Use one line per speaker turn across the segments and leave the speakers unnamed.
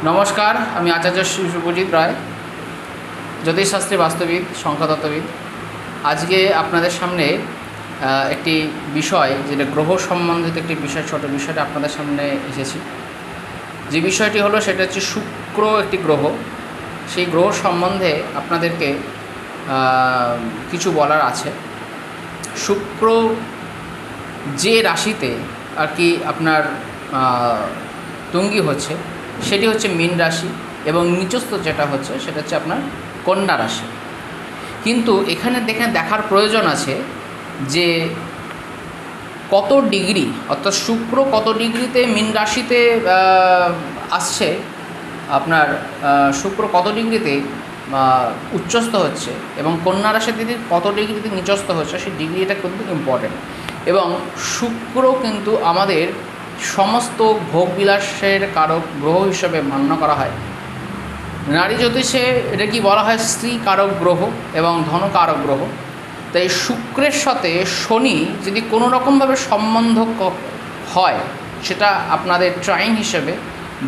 নমস্কার, আমি আচার্য শ্রী শুভজিৎ রায়, জ্যোতিষশাস্ত্রী, বাস্তুবিদ, সংখ্যাতত্ত্ববিদ। আজকে আপনাদের সামনে একটি বিষয়, যেটা গ্রহ সম্বন্ধিত একটি বিষয়, ছোট বিষয়টা আপনাদের সামনে এসেছি। যে বিষয়টি হলো সেটা হচ্ছে শুক্র একটি গ্রহ। সেই গ্রহ সম্বন্ধে আপনাদেরকে কিছু বলার আছে। শুক্র যে রাশিতে আর কি আপনার তুঙ্গি হচ্ছে সেটি হচ্ছে মীন রাশি, এবং নিচস্থ যেটা হচ্ছে সেটা হচ্ছে আপনার কন্যা রাশি। কিন্তু এখানে দেখার প্রয়োজন আছে যে কত ডিগ্রি, অর্থাৎ শুক্র কত ডিগ্রিতে মীন রাশিতে আসছে, আপনার শুক্র কত ডিগ্রিতে উচ্চস্থ হচ্ছে এবং কন্যা রাশিতে কত ডিগ্রিতে নিচস্থ হচ্ছে, সেই ডিগ্রিটা কিন্তু ইম্পর্টেন্ট। এবং শুক্র কিন্তু আমাদের সমস্ত ভোগবিলাসের কারক গ্রহ হিসেবে মান্য করা হয়। নারী জ্যোতিষে এটা কি বলা হয়, স্ত্রী কারক গ্রহ এবং ধনকারক গ্রহ। তাই শুক্রের সাথে শনি যদি কোনো রকমভাবে সম্বন্ধ হয়, সেটা আপনাদের ট্রাইন হিসেবে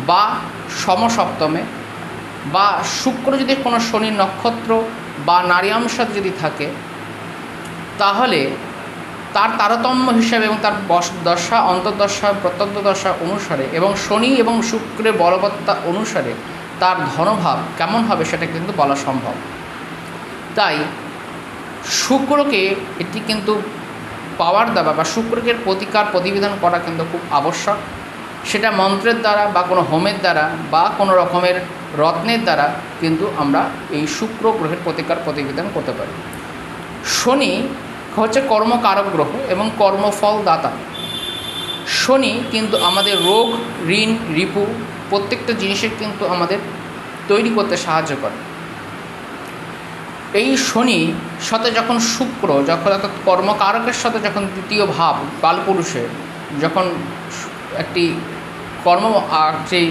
বা সমসপ্তমে, বা শুক্র যদি কোনো শনির নক্ষত্র বা নারী অংশে যদি থাকে, তাহলে তার তারতম্য হিসাবে এবং তার দশা, অন্তর্দশা, প্রত্যন্ত দশা অনুসারে এবং শনি এবং শুক্রের বলবত্তা অনুসারে তার ধনভাব কেমন হবে সেটা কিন্তু বলা সম্ভব। তাই শুক্রকে এটি কিন্তু পাওয়ার দেওয়া বা শুক্রকে প্রতিবিধান করা কিন্তু খুব আবশ্যক। সেটা মন্ত্রের দ্বারা বা কোনো হোমের দ্বারা বা কোনো রকমের রত্নের দ্বারা কিন্তু আমরা এই শুক্র গ্রহের প্রতিবিধান করতে পারি। শনি হচ্ছে কর্মকারক গ্রহ এবং কর্মফল দাতা। শনি কিন্তু আমাদের রোগ, ঋণ, রিপু প্রত্যেকটা জিনিসের কিন্তু আমাদের তৈরি করতে সাহায্য করে। এই শনি সাথে যখন শুক্র, অর্থাৎ কর্মকারকের সাথে যখন দ্বিতীয় ভাব কালপুরুষের যখন একটি সেই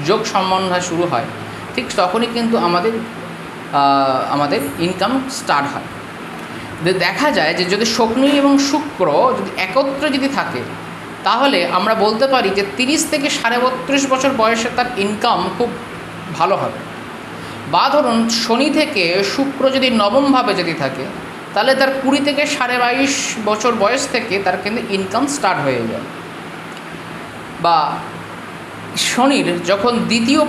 যোগ সম্বন্ধ শুরু হয়, ঠিক তখনই কিন্তু আমাদের ইনকাম স্টার্ট হয়। দেখা যায় যে যদি শনি এবং শুক্র যদি একত্রে যদি থাকে, তাহলে আমরা বলতে পারি যে 30 থেকে 32.5 বছর বয়সে তার ইনকাম খুব ভালো হবে। বা ধরুন শনি থেকে শুক্র যদি নবমভাবে যদি থাকে, তাহলে তার 20 থেকে 22.5 বছর বয়স থেকে তার কিন্তু ইনকাম স্টার্ট হয়ে যায়। বা শনির যখন দ্বিতীয়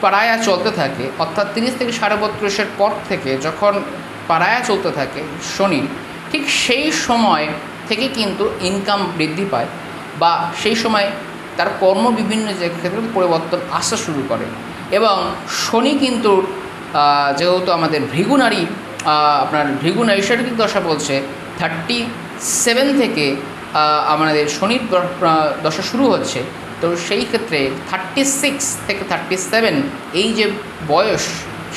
পাড়ায়া চলতে থাকে, অর্থাৎ 30 থেকে 32.5 পর থেকে যখন পাড়ায়া চলতে থাকে শনি, ঠিক সেই সময় থেকে কিন্তু ইনকাম বৃদ্ধি পায়, বা সেই সময় তার কর্ম বিভিন্ন ক্ষেত্রে পরিবর্তন আসা শুরু করে। এবং শনি কিন্তু যেহেতু আমাদের ভৃগুনারী, আপনার ভৃগুনৈসর্গিক দশা বলছে 37 থেকে আমাদের শনির দশা শুরু হচ্ছে। তো সেই ক্ষেত্রে 36 থেকে 37 এই যে বয়স,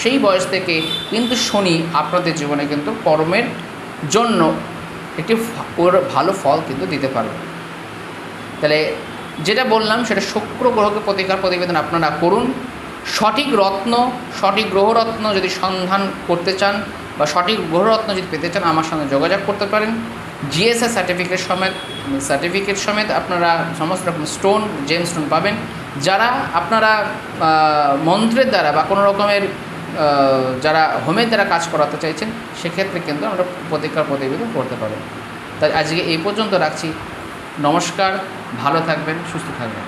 সেই বয়স থেকে কিন্তু শনি আপনাদের জীবনে কিন্তু কর্মের জন্য একটি ভালো ফল কিন্তু দিতে পারবে। তাহলে যেটা বললাম সেটা শুক্র গ্রহকে প্রতিবেদন আপনারা করুন। সঠিক রত্ন, সঠিক গ্রহরত্ন যদি সন্ধান করতে চান বা সঠিক গ্রহরত্ন যদি পেতে চান, আমার সঙ্গে যোগাযোগ করতে পারেন। জিএসএস সার্টিফিকেট সমেত আপনারা সমস্ত রকম স্টোন, জেম স্টোন পাবেন। যারা আপনারা মন্ত্রের দ্বারা বা কোনো রকমের যারা হোমের দ্বারা কাজ করাতে চাইছেন, সেক্ষেত্রে কিন্তু আমরা প্রতিবেদন করতে পারেন। তাই আজকে এই পর্যন্ত রাখছি। নমস্কার, ভালো থাকবেন, সুস্থ থাকবেন।